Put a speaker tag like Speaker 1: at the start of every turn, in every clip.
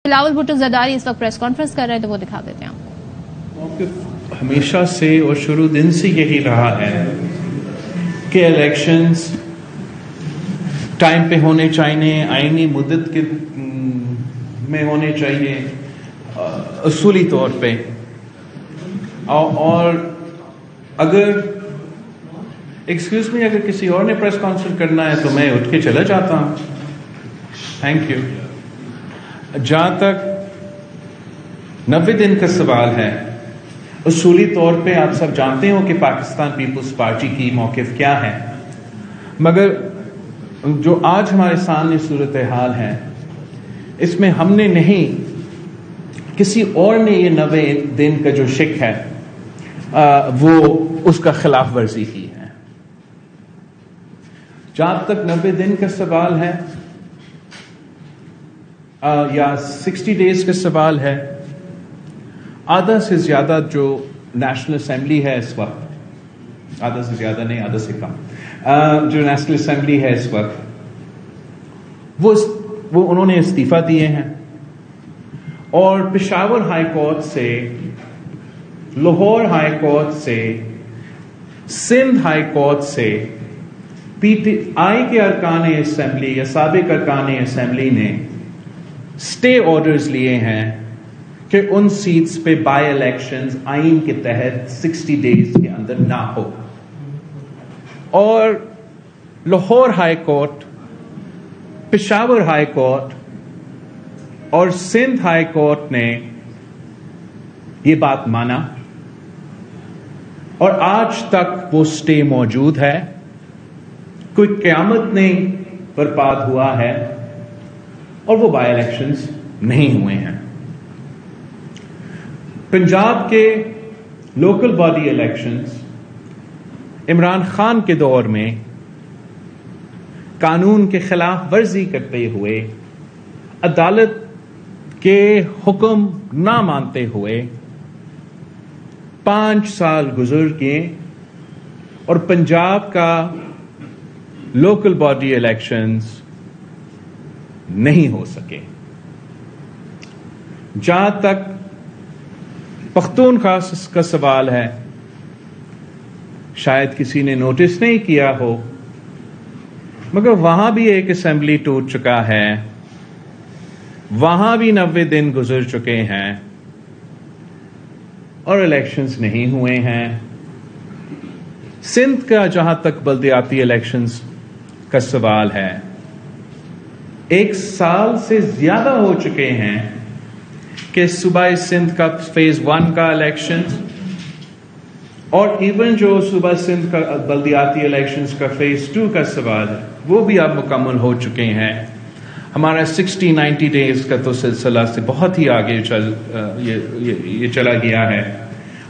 Speaker 1: بلاول بھٹو زرداری اس وقت press conference کر رہے ہیں تو وہ دکھا دیتے ہیں.
Speaker 2: موقف ہمیشہ سے اور شروع دن سے یہی رہا ہے کہ الیکشنز ٹائم پہ ہونے چاہیے، آئینی مدت کے میں ہونے چاہیے اصولی طور پہ، اور اگر ایکسکیوز می اگر کسی اور نے پریس کانفرنس کرنا ہے تو میں اٹھ کے چلا جاتا ہوں. Thank you. جہاں تک 90 دن کا سوال ہے، اصولی طور پہ آپ سب جانتے ہو کہ پاکستان پیپلز پارٹی کی موقف کیا ہے، مگر جو آج ہمارے سامنے صورتحال ہے اس میں ہم نے نہیں، کسی اور نے یہ 90 دن کا جو شک ہے وہ اس کا خلاف ورزی کی ہے. جہاں تک 90 دن کا سوال ہے یا 60 ڈیز کا سوال ہے، آدھا سے زیادہ جو نیشنل اسمبلی ہے اس وقت، آدھا سے زیادہ نہیں، آدھا سے کم، جو نیشنل اسمبلی ہے اس وقت وہ انہوں نے استعفیٰ دیے ہیں، اور پشاور ہائی کورٹ سے، لاہور ہائی کورٹ سے، سندھ ہائی کورٹ سے پی ٹی آئی کے ارکان اسمبلی یا سابق ارکان اسمبلی نے اسٹے آرڈرز لیے ہیں کہ ان سیٹس پہ بائی الیکشنز آئین کے تحت 60 ڈیز کے اندر نہ ہو. اور Lahore high court, Peshawar high court اور سندھ ہائی کورٹ نے یہ بات مانا، اور آج تک وہ اسٹے موجود ہے. کوئی قیامت نہیں برپاد ہوا ہے، اور وہ بائی الیکشنز نہیں ہوئے ہیں. پنجاب کے local body elections Imran Khan کے دور میں قانون کے خلاف ورزی کرتے ہوئے، عدالت کے حکم نہ مانتے ہوئے 5 سال گزر گئے، اور پنجاب کا لوکل باڈی الیکشنز نہیں ہو سکے. جہاں تک پختونخوا کا سوال ہے، شاید کسی نے نوٹس نہیں کیا ہو، مگر وہاں بھی ایک اسمبلی ٹوٹ چکا ہے، وہاں بھی 90 دن گزر چکے ہیں اور الیکشنز نہیں ہوئے ہیں. سندھ کا جہاں تک بلدیاتی الیکشنز کا سوال ہے، 1 سال سے زیادہ ہو چکے ہیں کہ صوبہ سندھ کا فیز 1 کا الیکشن اور ایون جو صوبہ سندھ کا بلدیاتی الیکشنز کا فیز 2 کا سوال ہے وہ بھی اب مکمل ہو چکے ہیں. ہمارا 60-90 ڈیز کا تو سلسلہ سے بہت ہی آگے یہ چلا گیا ہے،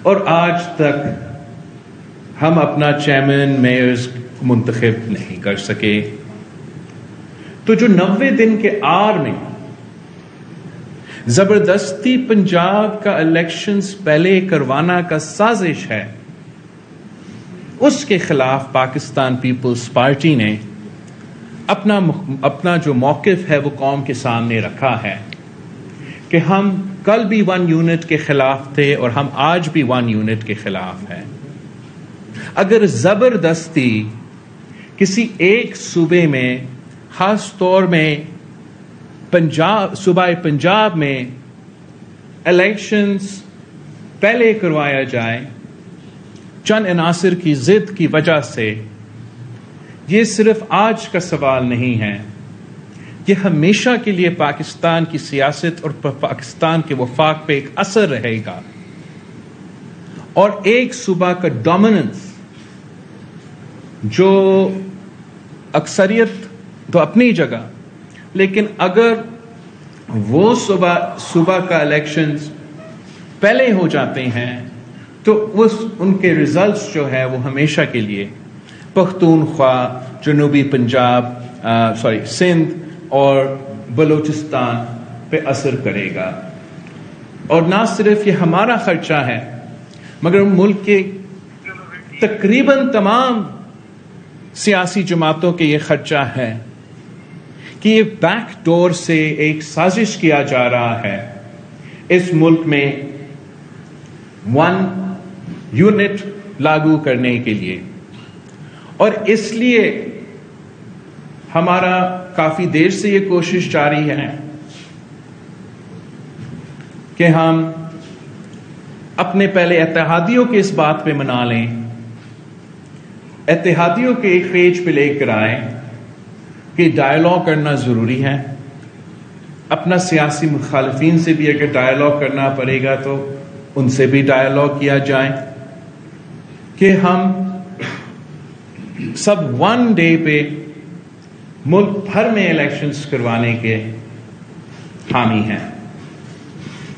Speaker 2: اور آج تک ہم اپنا چیئرمین میئرز منتخب نہیں کر سکے. تو جو 90 دن کے آر میں زبردستی پنجاب کا الیکشنز پہلے کروانا کا سازش ہے، اس کے خلاف پاکستان پیپلز پارٹی نے اپنا جو موقف ہے وہ قوم کے سامنے رکھا ہے کہ ہم کل بھی 1 یونٹ کے خلاف تھے اور ہم آج بھی 1 یونٹ کے خلاف ہیں. اگر زبردستی کسی ایک صوبے میں، خاص طور میں صوبہ پنجاب میں الیکشنز پہلے کروایا جائے چند عناصر کی ضد کی وجہ سے، یہ صرف آج کا سوال نہیں ہے، یہ ہمیشہ کے لیے پاکستان کی سیاست اور پاکستان کے وفاق پہ ایک اثر رہے گا. اور ایک صوبہ کا ڈومیننس، جو اکثریت تو اپنی جگہ، لیکن اگر وہ صوبہ کا الیکشنز پہلے ہو جاتے ہیں تو ان کے ریزلٹس جو ہے وہ ہمیشہ کے لیے پختونخوا، جنوبی پنجاب، سندھ اور بلوچستان پہ اثر کرے گا. اور نہ صرف یہ ہمارا خرچہ ہے، مگر ملک کے تقریباً تمام سیاسی جماعتوں کے یہ خرچہ ہے کہ یہ بیک ڈور سے ایک سازش کیا جا رہا ہے اس ملک میں 1 یونٹ لاگو کرنے کے لیے، اور اس لیے ہمارا کافی دیر سے یہ کوشش جاری ہے کہ ہم اپنے پہلے اتحادیوں کے اس بات پہ منا لیں، اتحادیوں کے ایک پیج پہ لے کر آئیں کہ ڈائیلاگ کرنا ضروری ہے، اپنا سیاسی مخالفین سے بھی اگر ڈائیلاگ کرنا پڑے گا تو ان سے بھی ڈائیلاگ کیا جائے، کہ ہم سب 1 ڈے پہ ملک بھر میں الیکشنز کروانے کے حامی ہیں۔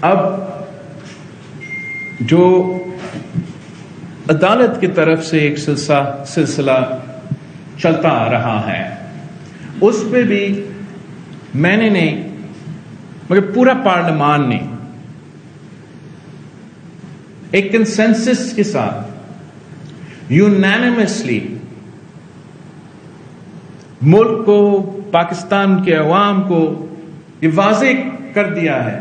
Speaker 2: اب جو عدالت کی طرف سے ایک سلسلہ چلتا آ رہا ہے، اس پہ بھی میں نے نہیں مگر پورا پارلیمان نے ایک کنسنسس کے ساتھ یونینیمسلی ملک کو، پاکستان کے عوام کو یہ واضح کر دیا ہے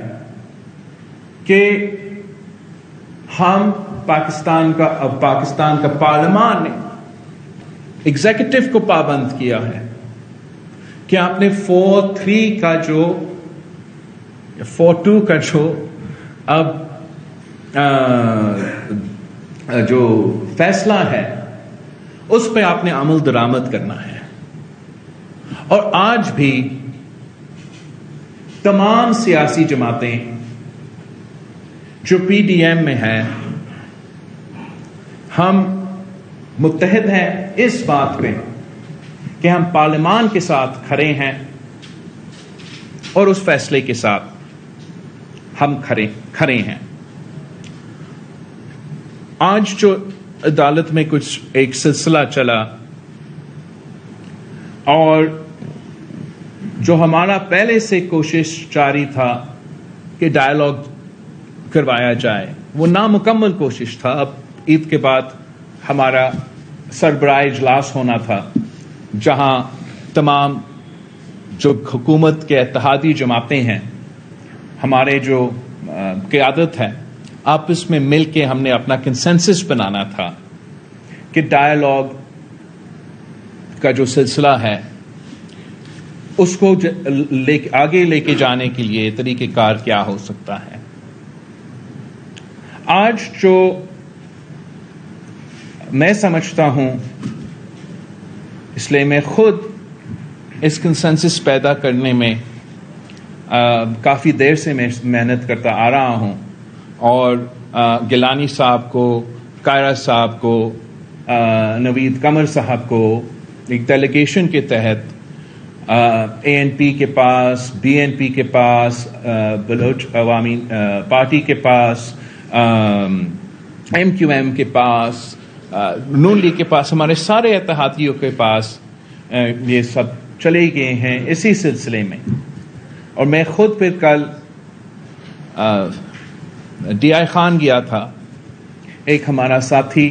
Speaker 2: کہ ہم پاکستان کا پارلیمان نے ایگزیکٹو کو پابند کیا ہے کہ آپ نے 4-3 کا جو 4-2 کا اب جو فیصلہ ہے اس پہ آپ نے عمل درآمد کرنا ہے۔ اور آج بھی تمام سیاسی جماعتیں جو پی ڈی ایم میں ہیں، ہم متحد ہیں اس بات پہ کہ ہم پارلیمان کے ساتھ کھڑے ہیں اور اس فیصلے کے ساتھ ہم کھڑے ہیں۔ آج جو عدالت میں کچھ ایک سلسلہ چلا اور جو ہمارا پہلے سے کوشش جاری تھا کہ ڈائیلاگ کروایا جائے، وہ نامکمل کوشش تھا۔ اب عید کے بعد ہمارا سربراہ اجلاس ہونا تھا جہاں تمام جو حکومت کے اتحادی جماعتیں ہیں، ہمارے جو قیادت ہے، آپس میں مل کے ہم نے اپنا کنسنسس بنانا تھا کہ ڈائیلاگ کا جو سلسلہ ہے اس کو آگے لے کے جانے کے لیے طریقہ کار کیا ہو سکتا ہے۔ آج جو میں سمجھتا ہوں، اس لیے میں خود اس کنسنسس پیدا کرنے میں کافی دیر سے میں محنت کرتا آ رہا ہوں، اور گیلانی صاحب کو، کائرہ صاحب کو، نوید قمر صاحب کو ایک ڈیلیگیشن کے تحت اے این پی کے پاس، بی این پی کے پاس، بلوچ عوامی پارٹی کے پاس، ایم کیو ایم کے پاس، نون لیگ کے پاس، ہمارے سارے اتحادیوں کے پاس یہ سب چلے گئے ہیں اسی سلسلے میں۔ اور میں خود پھر کل ڈی آئی خان گیا تھا، ایک ہمارا ساتھی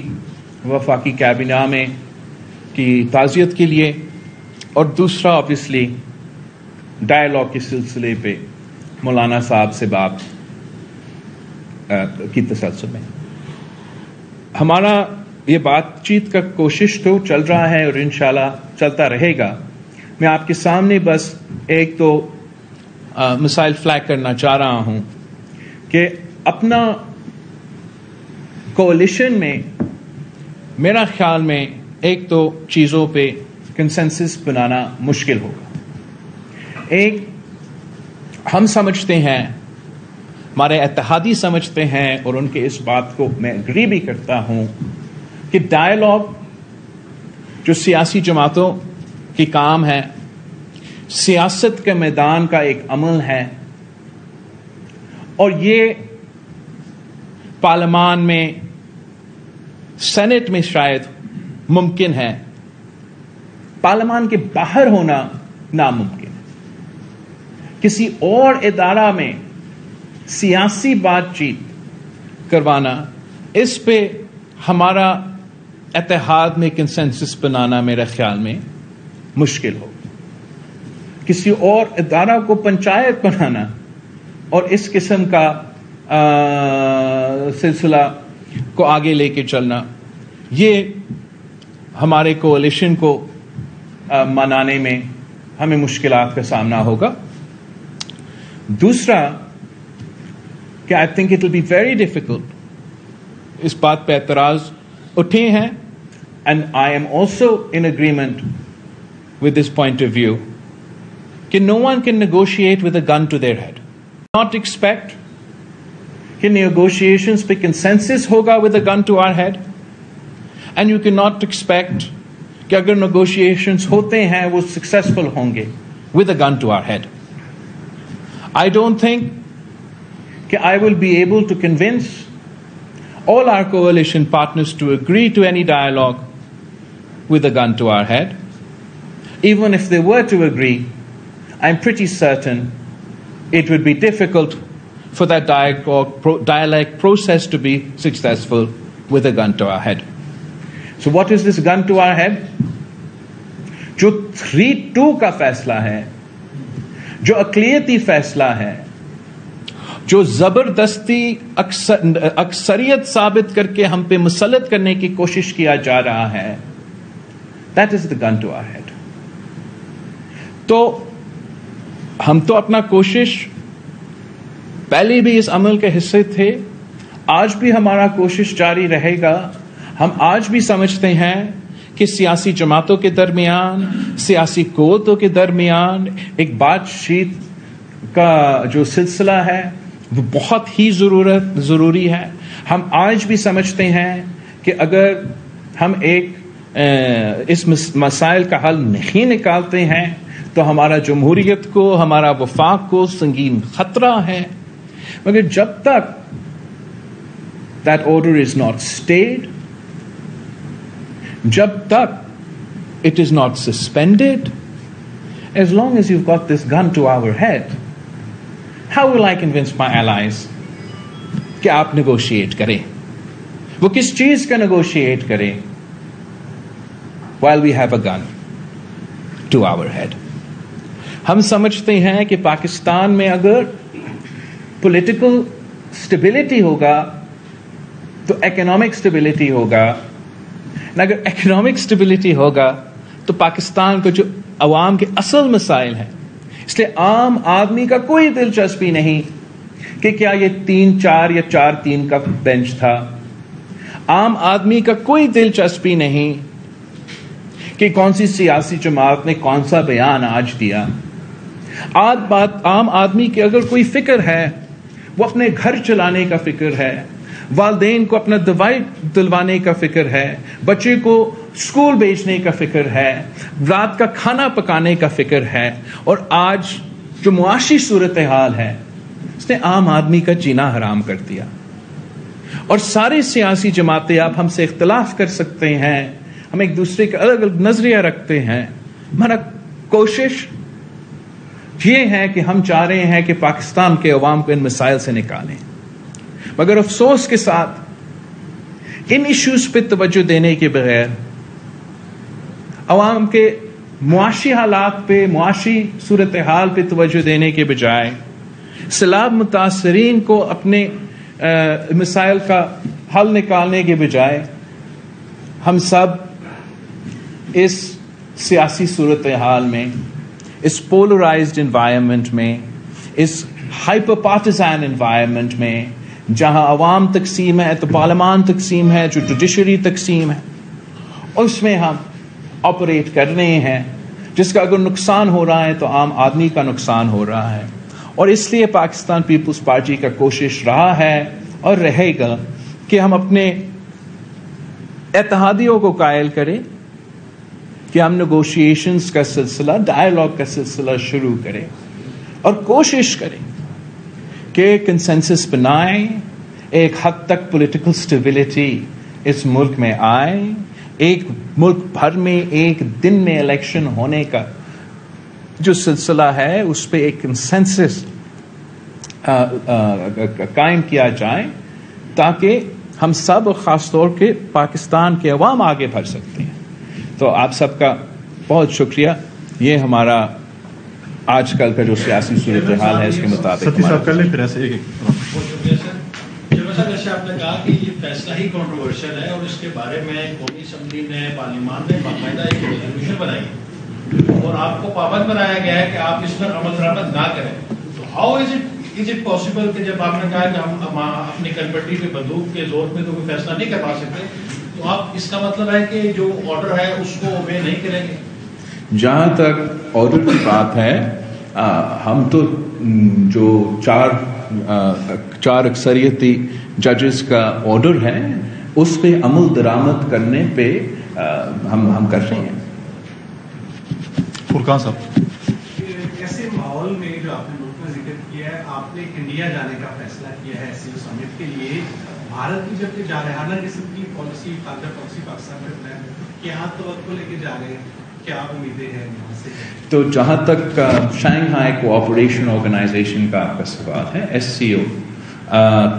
Speaker 2: وفاقی کابینہ میں کی تعزیت کے لیے، اور دوسرا آبویسلی ڈائیلاگ کے سلسلے پہ مولانا صاحب سے بات کی تسلسل میں۔ ہمارا یہ بات چیت کا کوشش تو چل رہا ہے اور انشاءاللہ چلتا رہے گا۔ میں آپ کے سامنے بس ایک تو مسائل فلیگ کرنا چاہ رہا ہوں کہ اپنا کولیشن میں میرا خیال میں ایک تو چیزوں پہ کنسنسس بنانا مشکل ہوگا۔ ایک، ہم سمجھتے ہیں، ہمارے اتحادی سمجھتے ہیں، اور ان کے اس بات کو میں اگری بھی کرتا ہوں کہ ڈائیلاگ جو سیاسی جماعتوں کی کام ہے، سیاست کے میدان کا ایک عمل ہے، اور یہ پارلیمان میں، سینٹ میں شاید ممکن ہے، پارلیمان کے باہر ہونا ناممکن ہے۔ کسی اور ادارہ میں سیاسی بات چیت کروانا، اس پہ ہمارا اتحاد میں کنسنسس بنانا میرے خیال میں مشکل ہو، کسی اور ادارہ کو پنچایت بنانا اور اس قسم کا سلسلہ کو آگے لے کے چلنا، یہ ہمارے کوalition کو منانے میں ہمیں مشکلات کا سامنا ہوگا. دوسرا کہ I think it will be very difficult, اس بات پہ اعتراض اٹھے ہیں and I am also in agreement with this point of view کہ no one can negotiate with a gun to their head. Not expect کہ negotiations پہ consensus ہوگا with a gun to our head, and you cannot expect کہ اگر negotiations ہوتے ہیں وہ successful ہوں گے with a gun to our head. I don't think کہ I will be able to convince all our coalition partners to agree to any dialogue with a gun to our head. Even if they were to agree, I'm pretty certain it would be difficult for that dialogue process to be successful with a gun to our head. So what is this gun to our head? جو 3-2 کا فیصلہ ہے، جو اقلیتی فیصلہ ہے، جو زبردستی اکثریت ثابت کر کے ہم پہ مسلط کرنے کی کوشش کیا جا رہا ہے، that is the gun to our head. تو ہم تو اپنا کوشش پہلے بھی اس عمل کے حصے تھے، آج بھی ہمارا کوشش جاری رہے گا. ہم آج بھی سمجھتے ہیں کہ سیاسی جماعتوں کے درمیان، سیاسی قوتوں کے درمیان ایک بات چیت کا جو سلسلہ ہے وہ بہت ہی ضروری ہے. ہم آج بھی سمجھتے ہیں کہ اگر ہم اس مسائل کا حل نہیں نکالتے ہیں تو ہمارا جمہوریت کو، ہمارا وفاق کو سنگین خطرہ ہے. مگر جب تک that order is not stayed, جب تک it is not suspended, as long as you've got this gun to our head, how will I convince my allies کہ آپ negotiate کریں؟ وہ کس چیز کا negotiate کریں while we have a gun to our head? ہم سمجھتے ہیں کہ پاکستان میں اگر پولیٹیکل اسٹیبلٹی ہوگا تو اکنامک اسٹیبلٹی ہوگا، اگر اکنامک اسٹیبلٹی ہوگا تو پاکستان کو جو عوام کے اصل مسائل ہیں، اس لیے عام آدمی کا کوئی دلچسپی نہیں کہ کیا یہ 3-4 یا 4-3 کا بینچ تھا. عام آدمی کا کوئی دلچسپی نہیں کہ کون سی سیاسی جماعت نے کون سا بیان آج دیا. عام آدمی کی اگر کوئی فکر ہے وہ اپنے گھر چلانے کا فکر ہے، والدین کو اپنا دوائی دلوانے کا فکر ہے، بچے کو اسکول بھیجنے کا فکر ہے، رات کا کھانا پکانے کا فکر ہے. اور آج جو معاشی صورتحال ہے اس نے عام آدمی کا جینا حرام کر دیا. اور ساری سیاسی جماعتیں آپ ہم سے اختلاف کر سکتے ہیں، ہم ایک دوسرے کا الگ الگ نظریہ رکھتے ہیں، ہمارا کوشش یہ ہے کہ ہم چاہ رہے ہیں کہ پاکستان کے عوام کو ان مسائل سے نکالیں. مگر افسوس کے ساتھ ان ایشوز پہ توجہ دینے کے بغیر، عوام کے معاشی حالات پہ، معاشی صورتحال پہ توجہ دینے کے بجائے، سیلاب متاثرین کو اپنے مسائل کا حل نکالنے کے بجائے، ہم سب اس سیاسی صورتحال میں، اس پولرائزڈ انوائرمنٹ میں، اس ہائپر پارٹیزن انوائرمنٹ میں جہاں عوام تقسیم ہے تو پارلیمان تقسیم ہے، جو جوڈیشری تقسیم ہے، اس میں ہم آپریٹ کر رہے ہیں جس کا اگر نقصان ہو رہا ہے تو عام آدمی کا نقصان ہو رہا ہے. اور اس لیے پاکستان پیپلز پارٹی کا کوشش رہا ہے اور رہے گا کہ ہم اپنے اتحادیوں کو قائل کریں کہ ہم نیگوشیشنز کا سلسلہ، ڈائیلاگ کا سلسلہ شروع کریں اور کوشش کریں کہ کنسنسس بنائیں، ایک حد تک پولیٹیکل اسٹیبلٹی اس ملک میں آئے، ایک ملک بھر میں ایک دن میں الیکشن ہونے کا جو سلسلہ ہے اس پہ ایک کنسنسس قائم کیا جائے تاکہ ہم سب اور خاص طور کے پاکستان کے عوام آگے بڑھ سکتے ہیں. تو آپ سب کا بہت شکریہ. یہ ہمارا آج کل کا جو سیاسی صورتحال ہے اس کے مطابق
Speaker 3: جیسے آپ نے کہا کہ یہ فیصلہ ہی کنٹروورشل ہے اور اس کے بارے میں قومی اسمبلی نے پارلیمان نے باقاعدہ ایک ریزولوشن بنائی اور آپ کو پابند بنایا گیا ہے کہ آپ اس پر عمل درآمد نہ کریں. تو ہاؤ از اٹ پاسبل کہ جب آپ نے کہا کہ ہم اپنی کنپٹی پہ بندوق کے زور پہ تو کوئی فیصلہ نہیں کر پا سکتے, تو آپ اس کا مطلب ہے کہ جو آرڈر ہے اس کو اوبے نہیں کریں گے؟
Speaker 2: جہاں تک آرڈر کی بات ہے, ہم تو جو چار اکثریتی ججز کا آرڈر ہے اس پہ عمل درآمد کرنے پہ ہم کر رہے ہیں.
Speaker 4: فرقان صاحب,
Speaker 5: ایسے ماحول میں جو آپ نے ملک میں ذکر کیا ہے, آپ نے انڈیا جانے کا فیصلہ کیا ہے SCO سمٹ کے لیے, بھارت کی جب جارحانہ قسم کی پالیسی خارجہ پالیسی پاکستان میں اپنا ہے, کیا توقع لے کے جا رہے ہیں, کیا امیدیں ہیں یہاں سے؟
Speaker 2: تو جہاں تک شنگھائی کوآپریشن آرگنائزیشن کا آپ کا سوال ہے, SCO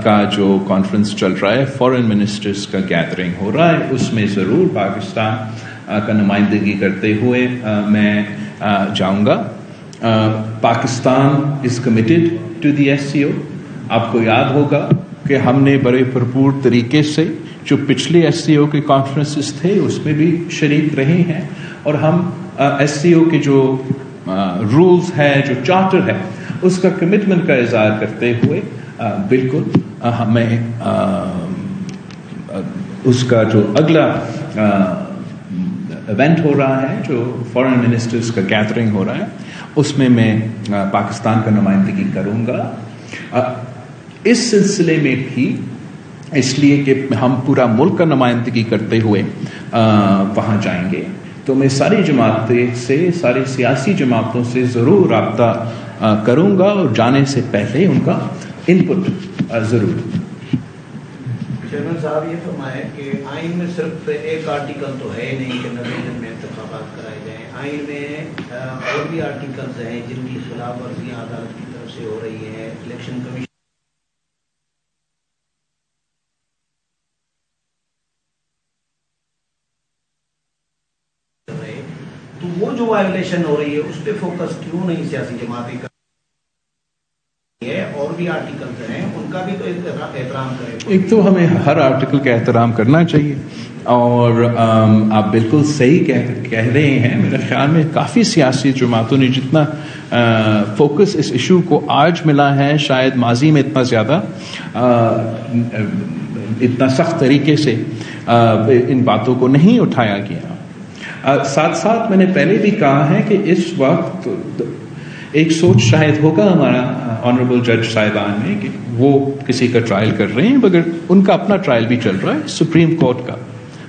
Speaker 2: کا جو کانفرنس چل رہا ہے, فارن منسٹرز کا گیدرنگ ہو رہا ہے, اس میں ضرور پاکستان کا نمائندگی کرتے ہوئے میں جاؤں گا. Pakistan is committed to the SCO. آپ کو یاد ہوگا کہ ہم نے بڑے بھرپور طریقے سے جو پچھلے SCO کے کانفرنسز تھے اس میں بھی شریک رہے ہیں, اور ہم SCO کے جو رولز ہے, جو چارٹر ہے, اس کا کمٹمنٹ کا اظہار کرتے ہوئے بالکل ہمیں اس کا جو اگلا ایونٹ ہو رہا ہے, جو فارن منسٹرز کا گیدرنگ ہو رہا ہے, اس میں پاکستان کا نمائندگی کروں گا. اس سلسلے میں بھی اس لیے کہ ہم پورا ملک کا نمائندگی کرتے ہوئے وہاں جائیں گے, تو میں ساری جماعتیں سے, ساری سیاسی جماعتوں سے ضرور رابطہ کروں گا, اور جانے سے پہلے ان کا ان پٹ ضرور.
Speaker 6: چیئرمین صاحب یہ فرمائے کہ آئین میں صرف ایک آرٹیکل تو ہے نہیں کہ نویدن میں انتخابات کرائے جائیں, آئین میں اور بھی آرٹیکلز ہیں جن کی خلاف ورزیاں عدالت کی طرف سے ہو رہی ہیں. الیکشن کمیشن تو وہ جو وائلیشن ہو رہی ہے اس پہ فوکس کیوں نہیں سیاسی جماعتیں کر رہی ہے؟ اور بھی آرٹیکلز ہیں ان کا بھی تو احترام کریں.
Speaker 2: ایک تو ہمیں ہر آرٹیکل کا احترام کرنا چاہیے, اور آپ بالکل صحیح کہہ رہے ہیں. میرے خیال میں کافی سیاسی جماعتوں نے جتنا فوکس اس ایشو کو آج ملا ہے, شاید ماضی میں اتنا زیادہ اتنا سخت طریقے سے ان باتوں کو نہیں اٹھایا گیا. ساتھ ساتھ میں نے پہلے بھی کہا ہے کہ اس وقت ایک سوچ شاید ہوگا ہمارا آنریبل جج صاحبان میں کہ وہ کسی کا ٹرائل کر رہے ہیں, مگر ان کا اپنا ٹرائل بھی چل رہا ہے سپریم کورٹ کا,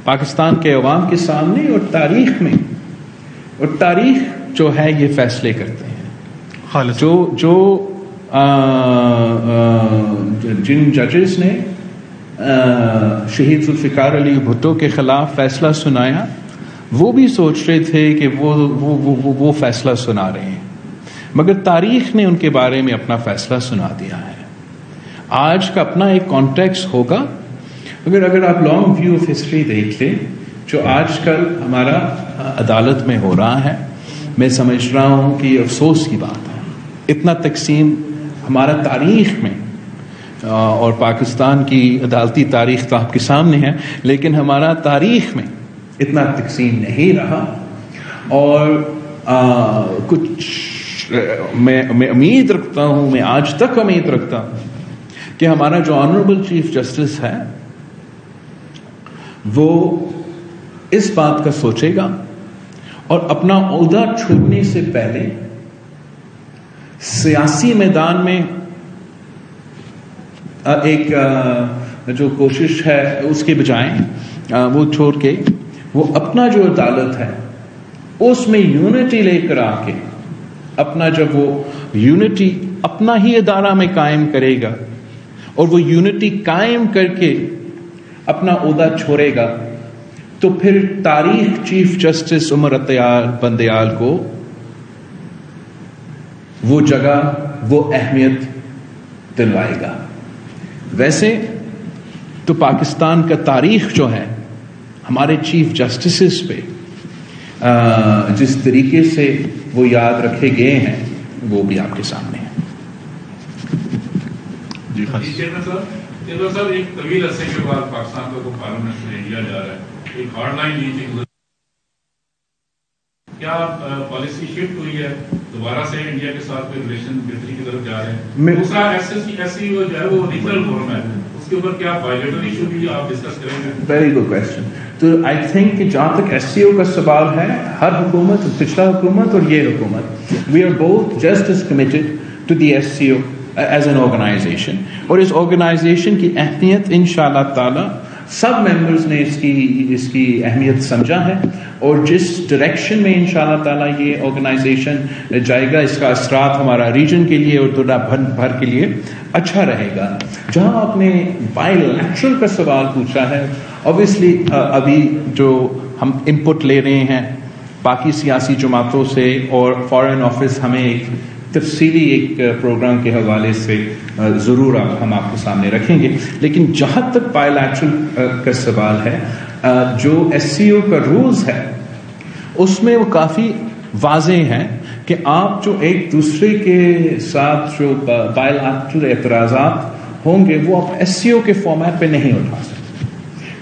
Speaker 2: پاکستان کے عوام کے سامنے, اور تاریخ میں, اور تاریخ جو ہے یہ فیصلے کرتے ہیں. جو جن ججز نے شہید ذوالفقار علی بھٹو کے خلاف فیصلہ سنایا, وہ بھی سوچ رہے تھے کہ وہ فیصلہ سنا رہے ہیں, مگر تاریخ نے ان کے بارے میں اپنا فیصلہ سنا دیا ہے. آج کا اپنا ایک کانٹیکس ہوگا, اگر آپ لانگ ویو آف ہسٹری دیکھ لیں جو آج کل ہمارا عدالت میں ہو رہا ہے, میں سمجھ رہا ہوں کہ یہ افسوس کی بات ہے. اتنا تقسیم ہمارا تاریخ میں, اور پاکستان کی عدالتی تاریخ تو آپ کے سامنے ہے, لیکن ہمارا تاریخ میں اتنا تقسیم نہیں رہا. اور کچھ میں امید رکھتا ہوں, میں آج تک امید رکھتا ہوں کہ ہمارا جو آنریبل چیف جسٹس ہے وہ اس بات کا سوچے گا, اور اپنا عہدہ چھوڑنے سے پہلے سیاسی میدان میں ایک جو کوشش ہے اس کے بجائے وہ چھوڑ کے وہ اپنا جو عدالت ہے اس میں یونٹی لے کر آ کے, اپنا جب وہ یونٹی اپنا ہی ادارہ میں قائم کرے گا, اور وہ یونٹی قائم کر کے اپنا عہدہ چھوڑے گا, تو پھر تاریخ چیف جسٹس عمر عطیال بندیال کو وہ جگہ, وہ اہمیت دلوائے گا. ویسے تو پاکستان کا تاریخ جو ہے ہمارے چیف جسٹسز پہ جس طریقے سے وہ یاد رکھے گئے ہیں, وہ بھی آپ کے سامنے ہے.
Speaker 4: جی صاحب، ایک طویل عرصے کے بعد پاکستان کو پارلیمنٹ میں انڈیا جا رہا ہے، ایک ہارڈ لائن نہیں تھی، کیا پالیسی شفٹ ہوئی ہے دوبارہ سے انڈیا کے ساتھ کوئی ریلیشن بہتری کی طرف جا رہے ہیں؟ دوسرا ایس سی او جو ہے وہ ریجنل فورم ہے، اس کے اوپر کیا بائیلیٹرل ایشو بھی آپ ڈسکس کریں گے؟
Speaker 2: Very good question. تو آئی تھنک کہ جہاں تک ایس سی او کا سوال ہے، ہر حکومت، پچھلا حکومت اور یہ حکومت، we are both just as committed to the S C O as an organization. اور اس آرگنائزیشن کی اہمیت انشاءاللہ تعالی سب ممبرز نے اس کی اہمیت سمجھا ہے، اور جس ڈائریکشن میں انشاءاللہ تعالی یہ آرگنائزیشن جائے گا، اس کا اثرات ہمارا ریجن کے لیے اور دنیا بھر کے لیے اچھا رہے گا. جہاں آپ نے بائی لیٹرل کا سوال پوچھا ہے، obviously ابھی جو ہم انپٹ لے رہے ہیں باقی سیاسی جماعتوں سے، اور فارن آفس ہمیں ایک تفصیلی ایک پروگرام کے حوالے سے ضرور ہم آپ کے سامنے رکھیں گے. لیکن جہاں تک بائی لیٹرل کا سوال ہے، جو ایس سی او کا رولز ہے اس میں وہ کافی واضح ہیں کہ آپ جو ایک دوسرے کے ساتھ جو بائی لیٹرل اعتراضات ہوں گے وہ آپ ایس سی او کے فارمیٹ پہ نہیں اٹھا سکتے.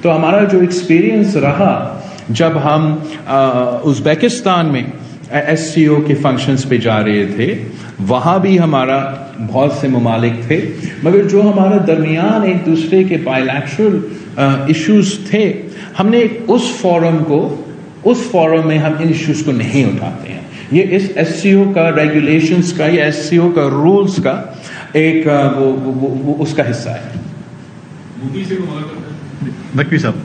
Speaker 2: تو ہمارا جو ایکسپیرینس رہا جب ہم ازبیکستان میں ایس سی او کے فنکشنز پہ جا رہے تھے، وہاں بھی ہمارا بہت سے ممالک تھے، مگر جو ہمارا درمیان ایک دوسرے کے بائی لیٹرل ایشوز تھے، ہم نے اس فورم میں ہم ان ایشوز کو نہیں اٹھاتے ہیں. یہ اس ایس سی او کا ریگولیشنز کا یا ایس سی او کا رولز کا ایک وہ اس کا حصہ ہے.
Speaker 4: نقوی صاحب.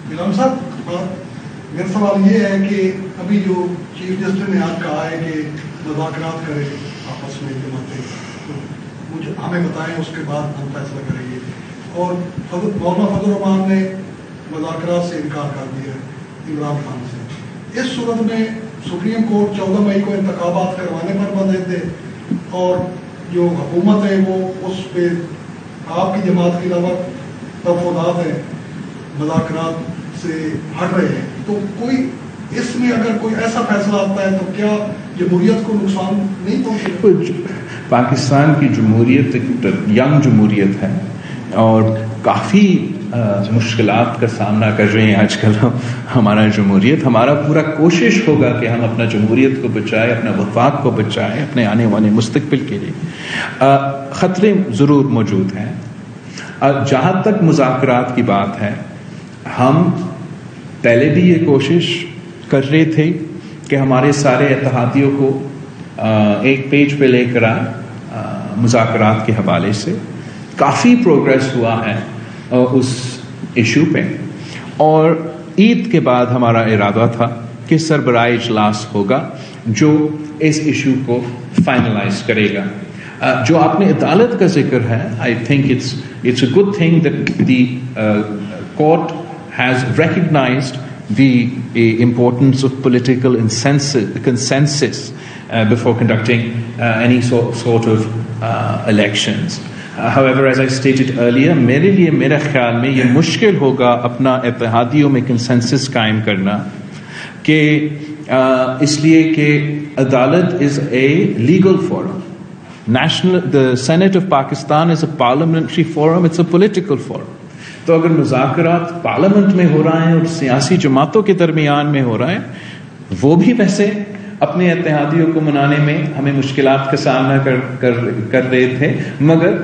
Speaker 7: غلام صاحب، میرا سوال یہ ہے کہ ابھی جو چیف جسٹس نے آپ کہا ہے کہ مذاکرات کریں آپس میں جماعتیں، تو مجھے ہمیں بتائیں، اس کے بعد ہم فیصلہ کریں گے. اور مولانا فضل الرحمان نے مذاکرات سے انکار کر دیا ہے عمران خان سے. اس صورت میں سپریم کورٹ 14 مئی کو انتخابات کروانے پر مدد دے، اور جو حکومت ہے وہ اس پہ آپ کی جماعت کے علاوہ تفصیلات ہیں، مذاکرات سے ہٹ رہے ہیں، تو کوئی اس میں اگر کوئی ایسا فیصلہ آتا ہے تو کیا جمہوریت کو نقصان نہیں پہنچے؟
Speaker 2: پاکستان کی جمہوریت ایک ینگ جمہوریت ہے اور کافی مشکلات کا سامنا کر رہے ہیں آج کل ہمارا جمہوریت. ہمارا پورا کوشش ہوگا کہ ہم اپنا جمہوریت کو بچائیں، اپنا وفاق کو بچائیں، اپنے آنے والے مستقبل کے لیے. خطرے ضرور موجود ہیں. جہاں تک مذاکرات کی بات ہے، ہم پہلے بھی یہ کوشش کر رہے تھے کہ ہمارے سارے اتحادیوں کو ایک پیج پہ لے کر آئے مذاکرات کے حوالے سے. کافی پروگریس ہوا ہے اس ایشو پہ، اور عید کے بعد ہمارا ارادہ تھا کہ سربراہ اجلاس ہوگا جو اس ایشو کو فائنلائز کرے گا. جو آپ نے عدالت کا ذکر ہے، I think it's a good thing that the court has recognized the importance of political consensus before conducting any sort of elections. However, as I stated earlier, میرے لیے میرے خیال میں یہ مشکل ہوگا اپنا اتحادیوں میں کنسنسس قائم کرنا، کہ اس لیے کہ عدالت is a legal forum. The Senate of Pakistan is a parliamentary forum, it's a political forum. تو اگر مذاکرات پارلیمنٹ میں ہو رہا ہے اور سیاسی جماعتوں کے درمیان میں ہو رہا ہے، وہ بھی ویسے اپنے اتحادیوں کو منانے میں ہمیں مشکلات کا سامنا کر رہے تھے، مگر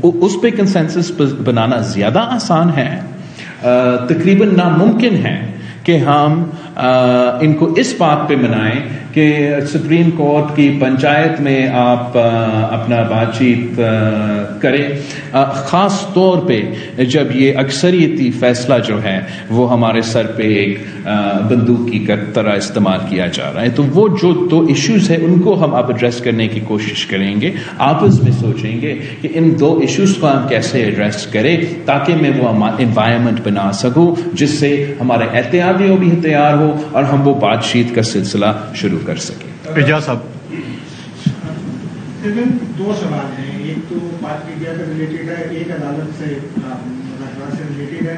Speaker 2: اس پہ کنسنسس بنانا زیادہ آسان ہے، تقریباً ناممکن ہے کہ ہم ان کو اس بات پہ منائیں کہ سپریم کورٹ کی پنچایت میں آپ اپنا بات چیت کریں، خاص طور پہ جب یہ اکثریتی فیصلہ جو ہے وہ ہمارے سر پہ ایک بندوق کی طرح استعمال کیا جا رہا ہے. تو وہ جو دو ایشوز ہیں ان کو ہم اب ایڈریس کرنے کی کوشش کریں گے، آپس میں سوچیں گے کہ ان دو ایشوز کو ہم کیسے ایڈریس کریں تاکہ میں وہ انوائرمنٹ بنا سکوں جس سے ہمارے اتحادیوں بھی تیار ہو اور ہم وہ بات چیت کا سلسلہ شروع کر سکیں.
Speaker 4: اعجاز صاحب.
Speaker 7: دو سوال ہیں، ایک تو بات میڈیا سے ریلیٹڈ ہے، ایک عدالت سے مذاکرات سے ریلیٹڈ ہے.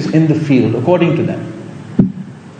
Speaker 2: is in the field according to them,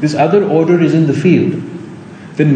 Speaker 2: this other order is in the field, then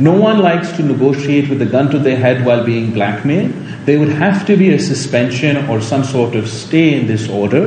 Speaker 2: No one likes to negotiate with a gun to their head while being blackmailed. There would have to be a suspension or some sort of stay in this order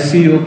Speaker 2: SCO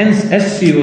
Speaker 2: SCO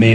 Speaker 2: May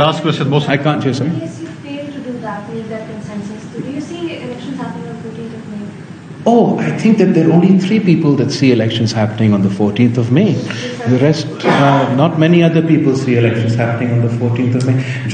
Speaker 8: Last question, I
Speaker 2: can't hear something. Oh, I think that there are only 3 people that see elections happening on the 14th of May. The rest, not many other people see elections happening on the 14th of May.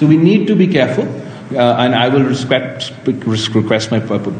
Speaker 2: So we need to be careful. And I will request my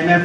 Speaker 9: IMF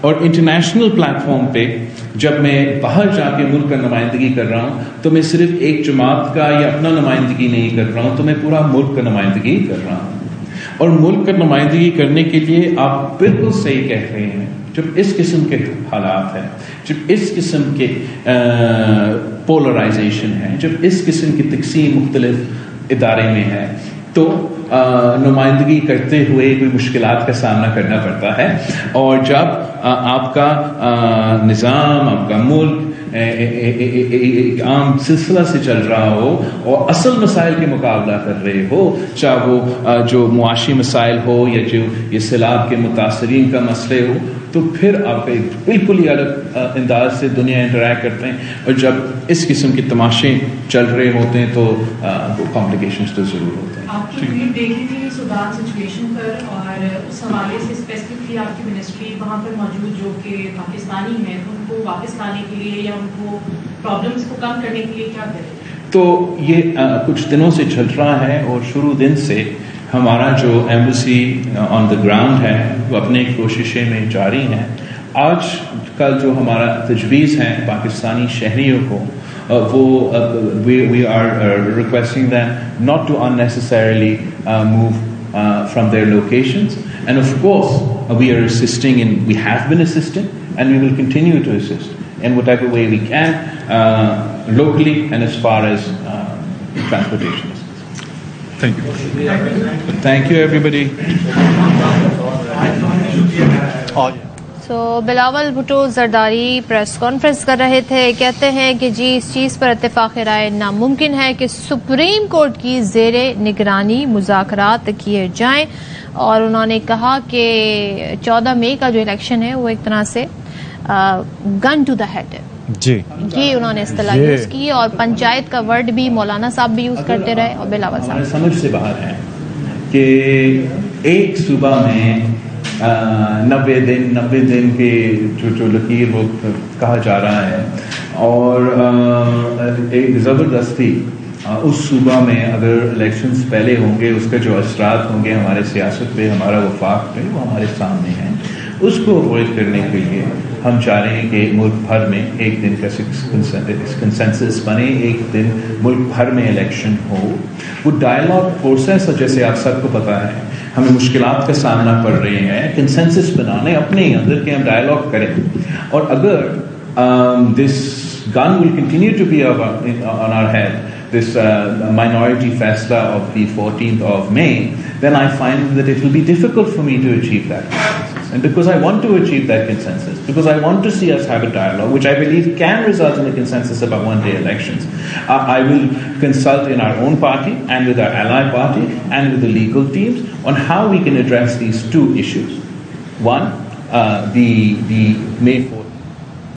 Speaker 2: اور international plate form پہ جب میں باہر جا کے ملک کا نمائندگی کر رہا ہوں تو میں صرف ایک جماعت کا یا اپنا نمائندگی نہیں کر رہا ہوں, تو میں پورا ملک کا نمائندگی کر رہا ہوں. اور ملک کا نمائندگی کرنے کے لیے آپ بالکل صحیح کہہ رہے ہیں, جب اس قسم کے حالات ہیں, جب اس قسم کے پولرائزیشن ہے, جب اس قسم کی تقسیم مختلف ادارے میں ہے, تو نمائندگی کرتے ہوئے کوئی مشکلات کا سامنا کرنا پڑتا ہے. اور جب آپ کا نظام, آپ کا ملک ایک عام سلسلہ سے چل رہا ہو اور اصل مسائل کے مقابلہ کر رہے ہو, چاہے وہ جو معاشی مسائل ہو یا جو یہ سیلاب کے متاثرین کا مسئلے ہو, تو پھر آپ ایک بالکل ہی الگ انداز سے دنیا انٹریکٹ کرتے ہیں. اور جب اس قسم کے تماشے چل رہے ہوتے ہیں تو کمپلیکیشنز تو ضرور ہوتے ہیں.
Speaker 8: آپ کی ٹویٹ دیکھی تھی سودان سچویشن پر, اور اس حوالے سے اسپیسیفکلی آپ کی منسٹری وہاں پر موجود جو کہ پاکستانی ہیں ان کو واپس لانے کے لیے یا ان کو پرابلمس کو کم کرنے کے لیے کیا کرے؟
Speaker 2: تو یہ کچھ دنوں سے چل رہا ہے, اور شروع دن سے ہمارا جو ایمبیسی آن دا گراؤنڈ ہے وہ اپنے کوششیں میں جاری ہیں. آج کل جو ہمارا تجویز ہے پاکستانی شہریوں کو, وہ we are requesting them not to unnecessarily move from their locations, and of course we are assisting in, we have been assisting and we will continue to assist in whatever way we can locally and as far as transportation. Thank you. Thank you everybody.
Speaker 1: تو Bilawal Bhutto Zardari press conference کر رہے تھے, کہتے ہیں کہ جی اس چیز پر اتفاق رائے ناممکن ہے کہ سپریم کورٹ کی زیر نگرانی مذاکرات کیے جائیں, اور انہوں نے کہا کہ 14 مئی کا جو الیکشن ہے وہ ایک طرح سے گن ٹو دا ہیڈ ہے.
Speaker 10: جی
Speaker 1: یہ انہوں نے اصطلاح یوز کی, اور پنچایت کا ورڈ بھی مولانا صاحب بھی یوز کرتے رہے اور بلاول صاحب.
Speaker 2: سمجھ سے باہر ہے کہ ایک صوبہ میں 90 دن کے جو لکیر وہ کہا جا رہا ہے, اور ایک زبردستی اس صوبہ میں اگر الیکشنز پہلے ہوں گے, اس کا جو اثرات ہوں گے ہمارے سیاست پہ, ہمارا وفاق پہ, وہ ہمارے سامنے ہیں. اس کو اوائڈ کرنے کے لیے ہم چاہ رہے ہیں کہ ملک بھر میں ایک دن کا کنسنسس بنے, ایک دن ملک بھر میں الیکشن ہو. وہ ڈائلاگ پروسیس, جیسے آپ سب کو پتا ہے, ہمیں مشکلات کا سامنا پڑ رہے ہیں, کنسنسس بنانے اپنے اندر کے ہم ڈائلاگ کریں. اور اگر دس gun will continue to be on our head, this minority Faisla of the 14th of May, then I find that it will be difficult for me to achieve that consensus. And because I want to achieve that consensus, because I want to see us have a dialogue, which I believe can result in a consensus about one-day elections, I will consult in our own party and with our ally party and with the legal teams on how we can address these two issues. One, the May 4th